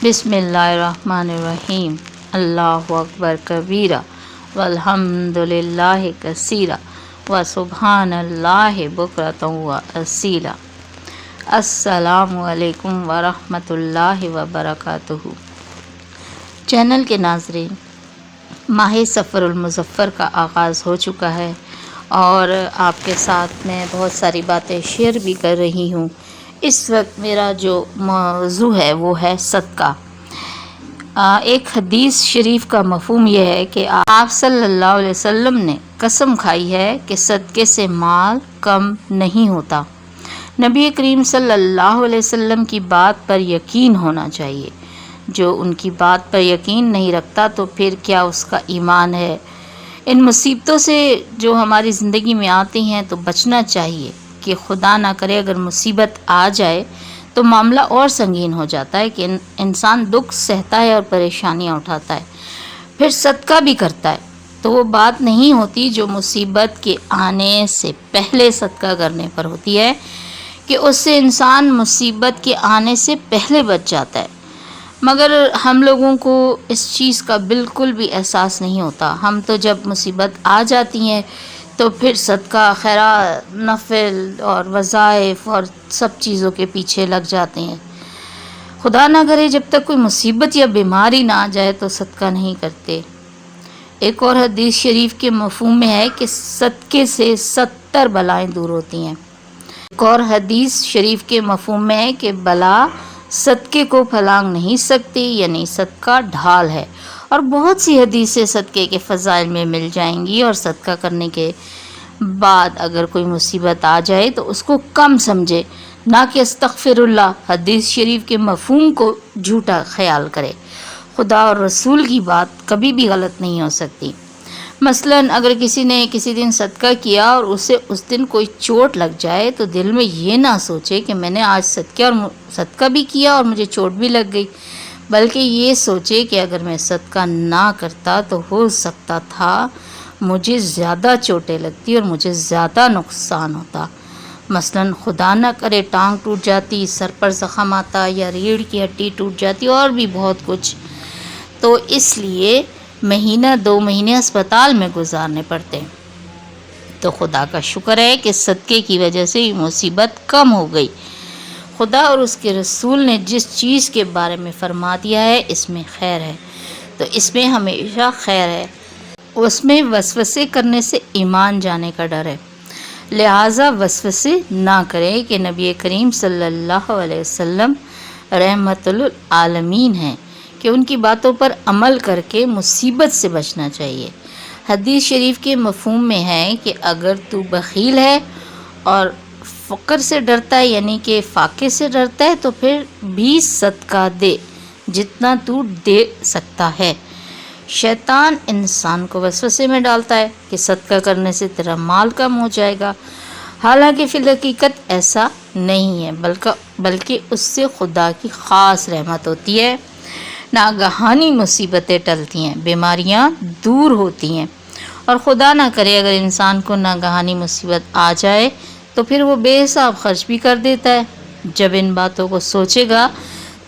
बिस्मिल्लाहिर्रहमानिर्रहीम। अल्लाहु अकबर कबीरा वल्हम्दुलिल्लाहि कसीरा व सुब्हानल्लाहि बुक्रतन व असीला। अस्सलामु अलैकुम व रहमतुल्लाहि व बरकातुहू। चैनल के नाज़रीन, माह सफ़रुल मुज़फ़्फ़र का आगाज़ हो चुका है और आपके साथ मैं बहुत सारी बातें शेयर भी कर रही हूँ। इस वक्त मेरा जो मौज़ू है वो है सदका। एक हदीस शरीफ का मफ़हूम यह है कि आप सल्लल्लाहु अलैहि वसल्लम ने कसम खाई है कि सदक़े से माल कम नहीं होता। नबी करीम सल्लल्लाहु अलैहि वसल्लम की बात पर यकीन होना चाहिए। जो उनकी बात पर यकीन नहीं रखता तो फिर क्या उसका ईमान है। इन मुसीबतों से जो हमारी ज़िंदगी में आती हैं तो बचना चाहिए कि खुदा ना करे अगर मुसीबत आ जाए तो मामला और संगीन हो जाता है कि इंसान दुख सहता है और परेशानियां उठाता है, फिर सदका भी करता है, तो वो बात नहीं होती जो मुसीबत के आने से पहले सदका करने पर होती है कि उससे इंसान मुसीबत के आने से पहले बच जाता है। मगर हम लोगों को इस चीज़ का बिल्कुल भी एहसास नहीं होता। हम तो जब मुसीबत आ जाती हैं तो फिर सदका खैरात नफिल और वज़ाइफ और सब चीज़ों के पीछे लग जाते हैं। खुदा ना करे जब तक कोई मुसीबत या बीमारी ना आ जाए तो सदका नहीं करते। एक और हदीस शरीफ के मफ़हूम में है कि सदक़े से 70 बलाएं दूर होती हैं। एक और हदीस शरीफ के मफ़हूम में है कि बला सदक़े को फलांग नहीं सकती, यानी सदका ढाल है। और बहुत सी हदीसें सदक़े के फ़ज़ाइल में मिल जाएंगी। और सदका करने के बाद अगर कोई मुसीबत आ जाए तो उसको कम समझे, ना कि अस्तग़फ़िरुल्लाह हदीस शरीफ के मफ़हूम को झूठा ख्याल करे। खुदा और रसूल की बात कभी भी गलत नहीं हो सकती। मसलन अगर किसी ने किसी दिन सदका किया और उसे उस दिन कोई चोट लग जाए तो दिल में ये ना सोचे कि मैंने आज सदका भी किया और मुझे चोट भी लग गई, बल्कि ये सोचे कि अगर मैं सदका ना करता तो हो सकता था मुझे ज़्यादा चोटें लगती और मुझे ज़्यादा नुकसान होता। मसलन खुदा ना करे टांग टूट जाती, सर पर ज़ख़म आता या रीढ़ की हड्डी टूट जाती और भी बहुत कुछ, तो इसलिए महीना 2 महीने अस्पताल में गुजारने पड़ते। तो खुदा का शुक्र है कि सदक़े की वजह से ये मुसीबत कम हो गई। खुदा और उसके रसूल ने जिस चीज़ के बारे में फरमा दिया है इसमें खैर है, तो इसमें हमेशा खैर है। उसमें वसवसे करने से ईमान जाने का डर है, लिहाजा वसवसे ना करें कि नबी करीम सल्लल्लाहु अलैहि वसल्लम रहमतुल आलमीन हैं कि उनकी बातों पर अमल करके मुसीबत से बचना चाहिए। हदीस शरीफ के मफ़हूम में है कि अगर तू बख़ील है और फ़क़र से डरता है, यानी कि फ़ाक़े से डरता है, तो फिर भी सदका दे जितना तू दे सकता है। शैतान इंसान को वसवसे में डालता है कि सदका करने से तेरा माल कम हो जाएगा। हालांकि फिल हकीकत ऐसा नहीं है, बल्कि उससे खुदा की ख़ास रहमत होती है। नागहानी मुसीबतें टलती हैं, बीमारियां दूर होती हैं। और खुदा ना करे अगर इंसान को नागहानी मुसीबत आ जाए तो फिर वो बेहिसाब खर्च भी कर देता है। जब इन बातों को सोचेगा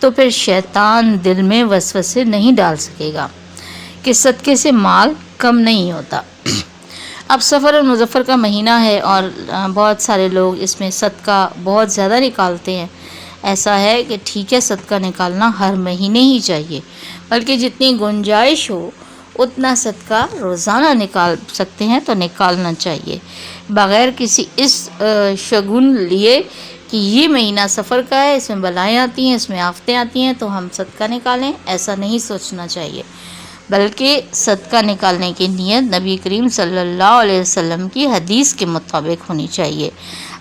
तो फिर शैतान दिल में वसवसे नहीं डाल सकेगा कि सदक़े से माल कम नहीं होता। अब सफ़रुल मुज़फ़्फ़र का महीना है और बहुत सारे लोग इसमें सदका बहुत ज़्यादा निकालते हैं। ऐसा है कि ठीक है, सदका निकालना हर महीने ही चाहिए, बल्कि जितनी गुंजाइश हो उतना सदका रोज़ाना निकाल सकते हैं तो निकालना चाहिए, बग़ैर किसी इस शगुन लिए कि ये महीना सफ़र का है, इसमें बलाएँ आती हैं, इसमें आफ़तें आती हैं तो हम सदका निकालें। ऐसा नहीं सोचना चाहिए, बल्कि सदका निकालने की नीयत नबी करीम सल्लल्लाहु अलैहि वसल्लम की हदीस के मुताबिक होनी चाहिए।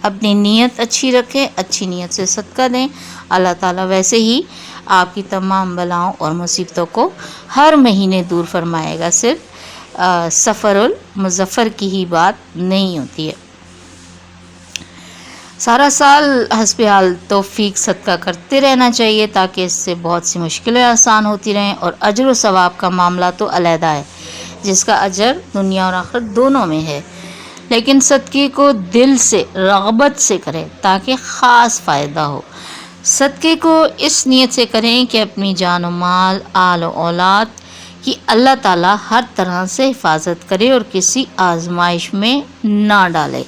अपनी नीयत अच्छी रखें, अच्छी नीयत से सदका दें। अल्लाह ताला वैसे ही आपकी तमाम बलाओं और मुसीबतों को हर महीने दूर फरमाएगा। सिर्फ सफ़रुल मुज़फ़्फ़र की ही बात नहीं होती है। सारा साल हस्बे हाल तौफीक सदका करते रहना चाहिए ताकि इससे बहुत सी मुश्किलें आसान होती रहें। और अजर व सवाब का मामला तो अलहदा है, जिसका अजर दुनिया और आखिरत दोनों में है, लेकिन सदक़े को दिल से रग़बत से करें ताकि ख़ास फ़ायदा हो। صدقے کو اس نیت سے کریں کہ اپنی جان و مال، آل و اولاد کی اللہ تعالیٰ ہر طرح سے حفاظت کرے اور کسی آزمائش میں نہ ڈالے۔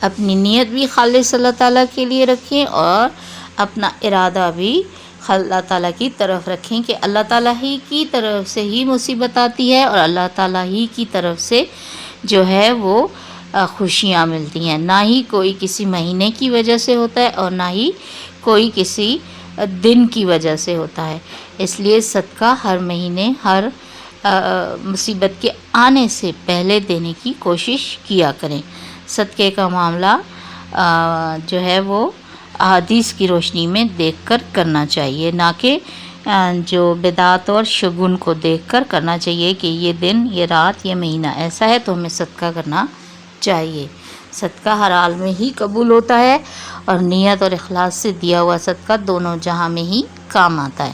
اپنی نیت بھی خالص اللہ تعالیٰ کے لیے رکھیں اور اپنا ارادہ بھی اللہ تعالیٰ کی طرف رکھیں کہ اللہ تعالیٰ ہی کی طرف سے ہی مصیبت آتی ہے اور اللہ تعالیٰ ہی کی طرف سے جو ہے وہ خوشیاں ملتی ہیں، نہ ہی کوئی کسی مہینے کی وجہ سے ہوتا ہے اور نہ ہی کوئی کسی دن کی وجہ سے ہوتا ہے۔ اس لیے صدقہ ہر مہینے، ہر مصیبت کے آنے سے پہلے دینے کی کوشش کیا کریں۔ صدقے کا معاملہ جو ہے وہ احادیث کی روشنی میں دیکھ کر کرنا چاہیے، نہ کہ جو بدعت اور شگون کو دیکھ کر کرنا چاہیے کہ یہ دن، یہ رات، یہ مہینہ ایسا ہے تو ہمیں صدقہ کرنا چاہیے۔ صدقہ ہر حال میں ہی قبول ہوتا ہے اور نیت اور اخلاص سے دیا ہوا صدقہ دونوں جہاں میں ہی کام آتا ہے۔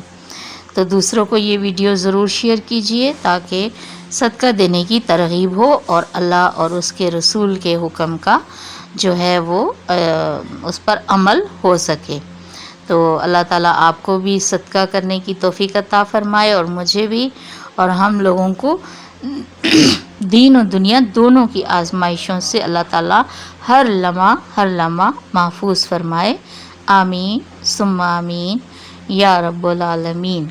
تو دوسروں کو یہ ویڈیو ضرور شیئر کیجئے تاکہ صدقہ دینے کی ترغیب ہو اور اللہ اور اس کے رسول کے حکم کا جو ہے وہ اس پر عمل ہو سکے۔ تو اللہ تعالیٰ آپ کو بھی صدقہ کرنے کی توفیق عطا فرمائے اور مجھے بھی، اور ہم لوگوں کو دین و دنیا دونوں کی آزمائشوں سے اللہ تعالیٰ ہر لمحہ محفوظ فرمائے۔ آمین ثم آمین یا رب العالمین۔